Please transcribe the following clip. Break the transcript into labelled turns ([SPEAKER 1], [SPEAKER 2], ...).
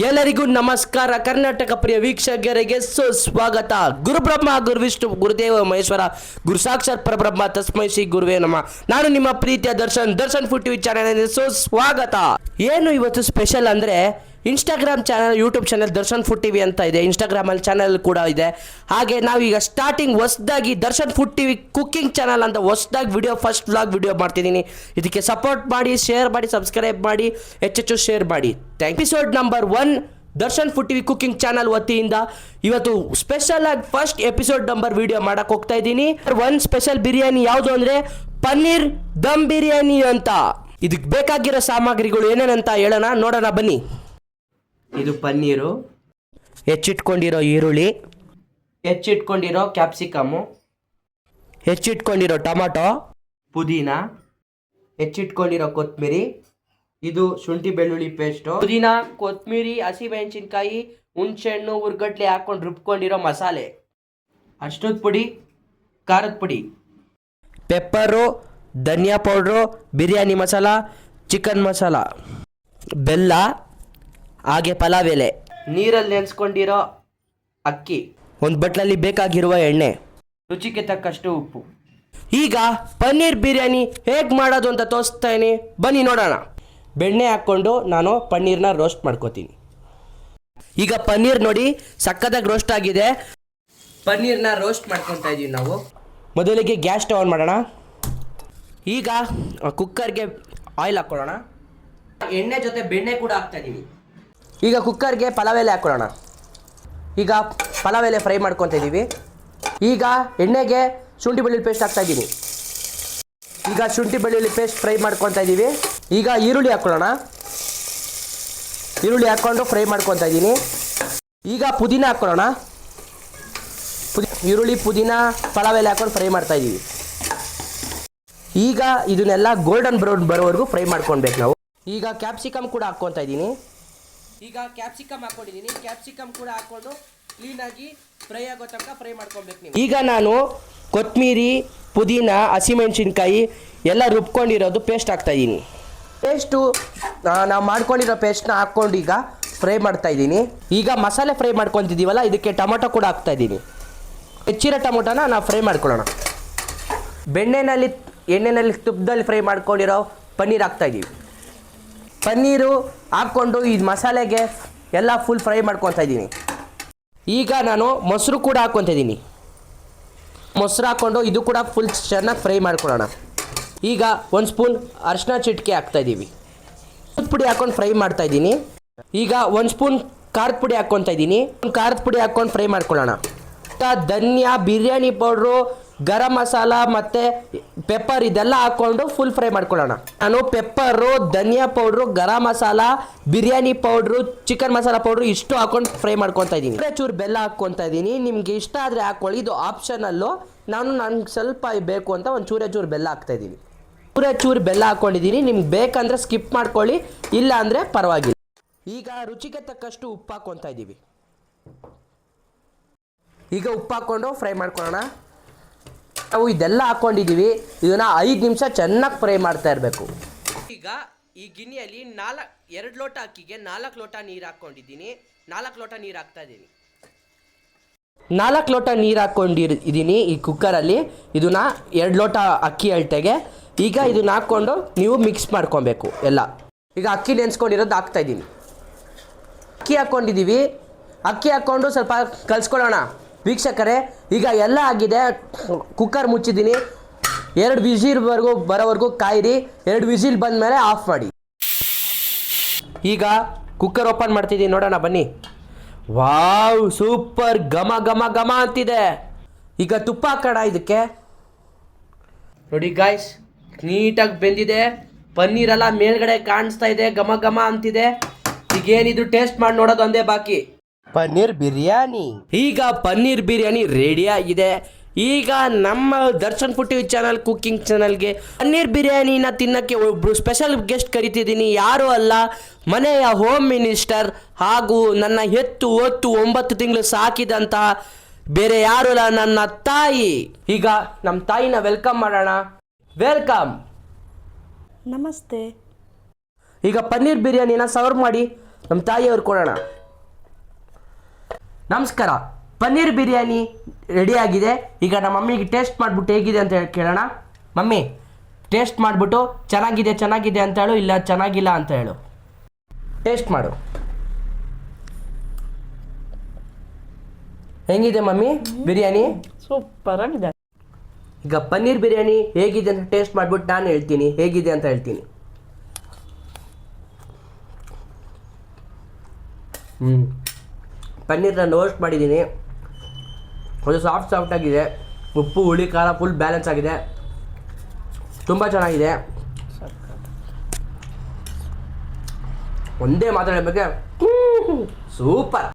[SPEAKER 1] ಎಲ್ಲರಿಗೂ ನಮಸ್ಕಾರ. ಕರ್ನಾಟಕ ಪ್ರಿಯ ವೀಕ್ಷಕರಿಗೆ ಸುಸ್ವಾಗತ. ಗುರುಬ್ರಹ್ಮ ಗುರುವಿಷ್ಣು ಗುರುದೇವ ಮಹೇಶ್ವರ ಗುರು ಸಾಕ್ಷಾತ್ ಪರಬ್ರಹ್ಮ ತಸ್ಮೈ ಶ್ರೀ ಗುರುವೇ ನಮಃ. ನಾನು ನಿಮ್ಮ ಪ್ರೀತಿಯ ದರ್ಶನ್ ಫುಡ್ ಟಿವಿ ಚಾನೆಲ್ ಸುಸ್ವಾಗತ. ಏನು ಇವತ್ತು ಸ್ಪೆಷಲ್ ಅಂದರೆ Instagram channel, YouTube channel Darshan food TV ಅಂತ ಇದೆ. ಇನ್ಸ್ಟಾಗ್ರಾಮಲ್ಲಿ ಚಾನಲ್ ಕೂಡ ಇದೆ. ಹಾಗೆ ನಾವೀಗ ಸ್ಟಾರ್ಟಿಂಗ್ ಹೊಸದಾಗಿ Darshan food TV cooking channel ಅಂತ ಹೊಸದಾಗಿ ವಿಡಿಯೋ, ಫಸ್ಟ್ ವ್ಲಾಗ್ ವಿಡಿಯೋ ಮಾಡ್ತಿದ್ದೀನಿ. ಇದಕ್ಕೆ ಸಪೋರ್ಟ್ ಮಾಡಿ, ಶೇರ್ ಮಾಡಿ, ಸಬ್ಸ್ಕ್ರೈಬ್ ಮಾಡಿ, ಹೆಚ್ಚೆಚ್ಚು ಶೇರ್ ಮಾಡಿ. Episode number 1 Darshan food TV cooking channel ವತಿಯಿಂದ ಇವತ್ತು ಸ್ಪೆಷಲ್ ಆಗಿ ಫಸ್ಟ್ ಎಪಿಸೋಡ್ ನಂಬರ್ ವಿಡಿಯೋ ಮಾಡಕ್ ಹೋಗ್ತಾ ಇದ್ದೀನಿ. ಒಂದು ಸ್ಪೆಷಲ್ ಬಿರಿಯಾನಿ ಯಾವುದು ಅಂದರೆ ಪನ್ನೀರ್ ದಮ್ ಬಿರಿಯಾನಿ ಅಂತ. ಇದಕ್ಕೆ ಬೇಕಾಗಿರೋ ಸಾಮಗ್ರಿಗಳು ಏನೇನಂತ ಹೇಳೋಣ, ನೋಡೋಣ ಬನ್ನಿ. ಇದು ಪನ್ನೀರು, ಹೆಚ್ಚಿಟ್ಕೊಂಡಿರೋ ಈರುಳ್ಳಿ, ಹೆಚ್ಚಿಟ್ಕೊಂಡಿರೋ ಕ್ಯಾಪ್ಸಿಕಮು, ಹೆಚ್ಚಿಟ್ಕೊಂಡಿರೋ ಟೊಮಟೊ, ಪುದೀನ, ಹೆಚ್ಚಿಟ್ಕೊಂಡಿರೋ ಕೊತ್ತಂಬರಿ, ಇದು ಶುಂಠಿ ಬೆಳ್ಳುಳ್ಳಿ ಪೇಸ್ಟು, ಪುದೀನ, ಕೊತ್ತಂಬರಿ, ಹಸಿಮೆಣಸಿನ್ಕಾಯಿ, ಹುಣಸೆಹಣ್ಣು, ಉರ್ಗಡ್ಲೆ ಹಾಕೊಂಡು ರುಬ್ಕೊಂಡಿರೋ ಮಸಾಲೆ, ಅರ್ಶಿನದ ಪುಡಿ, ಖಾರದ ಪುಡಿ, ಪೆಪ್ಪರು, ಧನಿಯಾ ಪೌಡ್ರು, ಬಿರಿಯಾನಿ ಮಸಾಲ, ಚಿಕನ್ ಮಸಾಲ, ಬೆಲ್ಲ, ಹಾಗೆ ಪಲಾವ್ ಎಲೆ, ನೀರಲ್ಲಿ ನೆನೆಸ್ಕೊಂಡಿರೋ ಅಕ್ಕಿ, ಒಂದು ಬಟ್ಲಲ್ಲಿ ಬೇಕಾಗಿರುವ ಎಣ್ಣೆ, ರುಚಿಗೆ ತಕ್ಕಷ್ಟು ಉಪ್ಪು. ಈಗ ಪನ್ನೀರ್ ಬಿರಿಯಾನಿ ಹೇಗೆ ಮಾಡೋದು ಅಂತ ತೋರಿಸ್ತಾಯಿನಿ, ಬನ್ನಿ ನೋಡೋಣ. ಬೆಣ್ಣೆ ಹಾಕ್ಕೊಂಡು ನಾನು ಪನ್ನೀರ್ನ ರೋಸ್ಟ್ ಮಾಡ್ಕೋತೀನಿ. ಈಗ ಪನ್ನೀರ್ ನೋಡಿ ಸಕ್ಕತ್ತಾಗಿ ರೋಸ್ಟ್ ಆಗಿದೆ. ಪನ್ನೀರ್ನ ರೋಸ್ಟ್ ಮಾಡ್ಕೊತಾ ಇದ್ದೀವಿ ನಾವು. ಮೊದಲಿಗೆ ಗ್ಯಾಸ್ ಸ್ಟವ್ ಆನ್ ಮಾಡೋಣ. ಈಗ ಕುಕ್ಕರ್ಗೆ ಆಯಿಲ್ ಹಾಕ್ಕೊಳ್ಳೋಣ. ಎಣ್ಣೆ ಜೊತೆ ಬೆಣ್ಣೆ ಕೂಡ ಹಾಕ್ತಾ ಇದ್ದೀವಿ. ಈಗ ಕುಕ್ಕರ್ಗೆ ಪಲಾವ್ ಎಲೆ ಹಾಕ್ಕೊಳ್ಳೋಣ. ಈಗ ಪಲಾವ್ ಎಲೆ ಫ್ರೈ ಮಾಡ್ಕೊತಾ ಇದ್ದೀವಿ. ಈಗ ಎಣ್ಣೆಗೆ ಶುಂಠಿ ಬೆಳ್ಳುಳ್ಳಿ ಪೇಸ್ಟ್ ಹಾಕ್ತಾ ಇದ್ದೀನಿ. ಈಗ ಶುಂಠಿ ಬೆಳ್ಳುಳ್ಳಿ ಪೇಸ್ಟ್ ಫ್ರೈ ಮಾಡ್ಕೊತಾ ಇದ್ದೀವಿ. ಈಗ ಈರುಳ್ಳಿ ಹಾಕ್ಕೊಳ್ಳೋಣ. ಈರುಳ್ಳಿ ಹಾಕ್ಕೊಂಡು ಫ್ರೈ ಮಾಡ್ಕೊತಾ ಇದ್ದೀನಿ. ಈಗ ಪುದೀನ ಹಾಕ್ಕೊಳ್ಳೋಣ. ಈರುಳ್ಳಿ, ಪುದೀನ, ಪಲಾವ್ ಎಲೆ ಹಾಕ್ಕೊಂಡು ಫ್ರೈ ಮಾಡ್ತಾ ಇದ್ದೀವಿ. ಈಗ ಇದನ್ನೆಲ್ಲ ಗೋಲ್ಡನ್ ಬ್ರೌನ್ ಬರೋವರೆಗೂ ಫ್ರೈ ಮಾಡ್ಕೊಳ್ಬೇಕು ನಾವು. ಈಗ ಕ್ಯಾಪ್ಸಿಕಮ್ ಕೂಡ ಹಾಕ್ಕೊತಾ ಇದ್ದೀನಿ. ಈಗ ಕ್ಯಾಪ್ಸಿಕಮ್ ಹಾಕ್ಕೊಂಡಿದ್ದೀನಿ. ಕ್ಯಾಪ್ಸಿಕಮ್ ಕೂಡ ಹಾಕ್ಕೊಂಡು ಕ್ಲೀನಾಗಿ ಫ್ರೈ ಆಗೋ ತನಕ ಫ್ರೈ ಮಾಡ್ಕೊಬೇಕು ನೀವು. ಈಗ ನಾನು ಕೊತ್ತಂಬರಿ, ಪುದೀನ, ಹಸಿಮೆಣಸಿನ್ಕಾಯಿ ಎಲ್ಲ ರುಬ್ಕೊಂಡಿರೋದು ಪೇಸ್ಟ್ ಹಾಕ್ತಾಯಿದ್ದೀನಿ. ಪೇಸ್ಟು ನಾವು ಮಾಡ್ಕೊಂಡಿರೋ ಪೇಸ್ಟ್ನ ಹಾಕ್ಕೊಂಡು ಈಗ ಫ್ರೈ ಮಾಡ್ತಾಯಿದ್ದೀನಿ. ಈಗ ಮಸಾಲೆ ಫ್ರೈ ಮಾಡ್ಕೊತಿದ್ದೀವಲ್ಲ, ಇದಕ್ಕೆ ಟೊಮೊಟೊ ಕೂಡ ಹಾಕ್ತಾಯಿದ್ದೀನಿ. ಹೆಚ್ಚಿರೋ ಟೊಮೊಟೊನ ನಾವು ಫ್ರೈ ಮಾಡ್ಕೊಳ್ಳೋಣ. ಎಣ್ಣೆಯಲ್ಲಿ ತುಪ್ಪದಲ್ಲಿ ಫ್ರೈ ಮಾಡ್ಕೊಂಡಿರೋ ಪನ್ನೀರ್ ಹಾಕ್ತಾಯಿದ್ದೀವಿ. ಪನ್ನೀರು ಹಾಕ್ಕೊಂಡು ಈ ಮಸಾಲೆಗೆ ಎಲ್ಲ ಫುಲ್ ಫ್ರೈ ಮಾಡ್ಕೊತಾ ಇದ್ದೀನಿ. ಈಗ ನಾನು ಮೊಸರು ಕೂಡ ಹಾಕ್ಕೊತಾ ಇದ್ದೀನಿ. ಮೊಸರು ಹಾಕ್ಕೊಂಡು ಇದು ಕೂಡ ಫುಲ್ ಚೆನ್ನಾಗಿ ಫ್ರೈ ಮಾಡ್ಕೊಳ್ಳೋಣ. ಈಗ 1 ಸ್ಪೂನ್ ಅರಿಶಿನ ಚಿಟಿಕೆ ಹಾಕ್ತಾಯಿದ್ದೀವಿ. ಪುಡಿ ಹಾಕ್ಕೊಂಡು ಫ್ರೈ ಮಾಡ್ತಾಯಿದ್ದೀನಿ. ಈಗ 1 ಸ್ಪೂನ್ ಖಾರದ ಪುಡಿ ಹಾಕ್ಕೊತಾ ಇದ್ದೀನಿ. ಖಾರದ ಪುಡಿ ಹಾಕ್ಕೊಂಡು ಫ್ರೈ ಮಾಡ್ಕೊಳ್ಳೋಣ. ಧನಿಯಾ, ಬಿರಿಯಾನಿ ಪೌಡ್ರು, ಗರಂ ಮಸಾಲ ಮತ್ತು ಪೆಪ್ಪರ್ ಇದೆಲ್ಲ ಹಾಕ್ಕೊಂಡು ಫುಲ್ ಫ್ರೈ ಮಾಡ್ಕೊಳ್ಳೋಣ. ನಾನು ಪೆಪ್ಪರು, ಧನಿಯಾ powder, garam masala, biryani powder, chicken masala powder ಇಷ್ಟು ಹಾಕ್ಕೊಂಡು ಫ್ರೈ ಮಾಡ್ಕೊತಾ ಇದ್ದೀನಿ. ಚೂರು ಬೆಲ್ಲ ಹಾಕ್ಕೊತಾ ಇದ್ದೀನಿ. ನಿಮಗೆ ಇಷ್ಟ ಆದರೆ ಹಾಕ್ಕೊಳ್ಳಿ, ಇದು ಆಪ್ಷನಲ್ಲು. ನನಗೆ ಸ್ವಲ್ಪ ಬೇಕು ಅಂತ ಒಂದು ಚೂರು ಬೆಲ್ಲ ಹಾಕ್ತಾಯಿದ್ದೀನಿ. ಚೂರು ಬೆಲ್ಲ ಹಾಕ್ಕೊಂಡಿದ್ದೀನಿ. ನಿಮ್ಗೆ ಬೇಕಂದರೆ ಸ್ಕಿಪ್ ಮಾಡ್ಕೊಳ್ಳಿ, ಇಲ್ಲ ಅಂದರೆ ಪರವಾಗಿಲ್ಲ. ಈಗ ರುಚಿಗೆ ತಕ್ಕಷ್ಟು ಉಪ್ಪು ಹಾಕ್ಕೊತಾ ಇದ್ದೀವಿ. ಈಗ ಉಪ್ಪು ಹಾಕ್ಕೊಂಡು ಫ್ರೈ ಮಾಡ್ಕೊಳ್ಳೋಣ. ನಾವು ಇದೆಲ್ಲ ಹಾಕ್ಕೊಂಡಿದ್ದೀವಿ. ಇದನ್ನು 5 ನಿಮಿಷ ಚೆನ್ನಾಗಿ ಫ್ರೈ ಮಾಡ್ತಾ ಇರಬೇಕು. ಈಗ ಈ ಗಿನ್ನಿಯಲ್ಲಿ 2 ಲೋಟ ಅಕ್ಕಿಗೆ 4 ಲೋಟ ನೀರು ಹಾಕ್ಕೊಂಡಿದ್ದೀನಿ. 4 ಲೋಟ ನೀರು ಹಾಕ್ತಾ ಇದ್ದೀನಿ. 4 ಲೋಟ ನೀರು ಹಾಕ್ಕೊಂಡಿದ್ದೀನಿ ಈ ಕುಕ್ಕರಲ್ಲಿ. ಇದನ್ನು 2 ಲೋಟ ಅಕ್ಕಿ ಅಳತೆಗೆ. ಈಗ ಇದನ್ನ ಹಾಕ್ಕೊಂಡು ನೀವು ಮಿಕ್ಸ್ ಮಾಡ್ಕೊಬೇಕು ಎಲ್ಲ. ಈಗ ಅಕ್ಕಿ ನೆನೆಸ್ಕೊಂಡಿರೋದು ಹಾಕ್ತಾಯಿದ್ದೀನಿ. ಅಕ್ಕಿ ಹಾಕ್ಕೊಂಡಿದ್ದೀವಿ. ಅಕ್ಕಿ ಹಾಕ್ಕೊಂಡು ಸ್ವಲ್ಪ ಕಲಿಸ್ಕೊಳ್ಳೋಣ ವೀಕ್ಷಕರೇ. ಈಗ ಎಲ್ಲ ಆಗಿದೆ. ಕುಕ್ಕರ್ ಮುಚ್ಚಿದ್ದೀನಿ. 2 ವಿಸಿಲ್ವರೆಗೂ ಬರೋವರೆಗೂ ಕಾಯಿರಿ. 2 ವಿಸಿಲ್ ಬಂದಮೇಲೆ ಆಫ್ ಮಾಡಿ. ಈಗ ಕುಕ್ಕರ್ ಓಪನ್ ಮಾಡ್ತಿದ್ದೀನಿ, ನೋಡೋಣ ಬನ್ನಿ. ವಾವ್, ಸೂಪರ್, ಘಮ ಘಮ ಘಮ ಅಂತಿದೆ. ಈಗ ತುಪ್ಪ ಹಾಕೋಣ ಇದಕ್ಕೆ. ನೋಡಿ ಗಾಯ್ಸ್, ನೀಟಾಗಿ ಬೆಂದಿದೆ. ಪನ್ನೀರೆಲ್ಲ ಮೇಲ್ಗಡೆ ಕಾಣಿಸ್ತಾ ಇದೆ, ಘಮ ಘಮ ಅಂತಿದೆ. ಈಗೇನಿದ್ರು ಟೇಸ್ಟ್ ಮಾಡಿ ನೋಡೋದು ಒಂದೇ ಬಾಕಿ, ಪನ್ನೀರ್ ಬಿರಿಯಾನಿ. ಈಗ ಪನ್ನೀರ್ ಬಿರಿಯಾನಿ ರೆಡಿ ಆಗಿದೆ. ಈಗ ನಮ್ಮ Darshan food TV channel cooking ಚಾನಲ್ಗೆ ಪನ್ನೀರ್ ಬಿರಿಯಾನಿನ ತಿನ್ನೋಕ್ಕೆ ಒಬ್ಬರು ಸ್ಪೆಷಲ್ ಗೆಸ್ಟ್ ಕರಿತಿದ್ದೀನಿ. ಯಾರೂ ಅಲ್ಲ, ಮನೆಯ ಹೋಮ್ ಮಿನಿಸ್ಟರ್ ಹಾಗೂ ನನ್ನ ಹೆತ್ತು 9 ತಿಂಗಳು ಸಾಕಿದಂಥ ಬೇರೆ ಯಾರೂ ಅಲ್ಲ, ನನ್ನ ತಾಯಿ. ಈಗ ನಮ್ಮ ತಾಯಿನ ವೆಲ್ಕಮ್ ಮಾಡೋಣ. ವೆಲ್ಕಮ್.
[SPEAKER 2] ನಮಸ್ತೆ.
[SPEAKER 1] ಈಗ ಪನ್ನೀರ್ ಬಿರಿಯಾನಿನ ಸರ್ವ್ ಮಾಡಿ ನಮ್ಮ ತಾಯಿಯವ್ರು ಕೊಡೋಣ. ನಮಸ್ಕಾರ. ಪನ್ನೀರ್ ಬಿರಿಯಾನಿ ರೆಡಿಯಾಗಿದೆ. ಈಗ ನಮ್ಮ ಮಮ್ಮಿಗೆ ಟೇಸ್ಟ್ ಮಾಡಿಬಿಟ್ಟು ಹೇಗಿದೆ ಅಂತ ಹೇಳಿ ಕೇಳೋಣ. ಮಮ್ಮಿ, ಟೇಸ್ಟ್ ಮಾಡಿಬಿಟ್ಟು ಚೆನ್ನಾಗಿದೆ ಅಂತ ಹೇಳು, ಇಲ್ಲ ಚೆನ್ನಾಗಿಲ್ಲ ಅಂತ ಹೇಳು. ಟೇಸ್ಟ್ ಮಾಡು. ಹೆಂಗಿದೆ ಮಮ್ಮಿ ಬಿರಿಯಾನಿ?
[SPEAKER 2] ಸೂಪರ್ ಆಗಿದೆ.
[SPEAKER 1] ಈಗ ಪನ್ನೀರ್ ಬಿರಿಯಾನಿ ಹೇಗಿದೆ ಅಂತ ಟೇಸ್ಟ್ ಮಾಡಿಬಿಟ್ಟು ನಾನು ಹೇಳ್ತೀನಿ ಹೇಗಿದೆ ಅಂತ ಹೇಳ್ತೀನಿ. ಪನ್ನೀರ್ನ ರೋಸ್ಟ್ ಮಾಡಿದ್ದೀನಿ. ಅದು ಸಾಫ್ಟ್ ಆಗಿದೆ. ಉಪ್ಪು ಹುಳಿ ಖಾರ ಫುಲ್ ಬ್ಯಾಲೆನ್ಸ್ ಆಗಿದೆ. ತುಂಬ ಚೆನ್ನಾಗಿದೆ. ಒಂದೇ ಮಾತಾಡಬೇಕು, ಸೂಪರ್.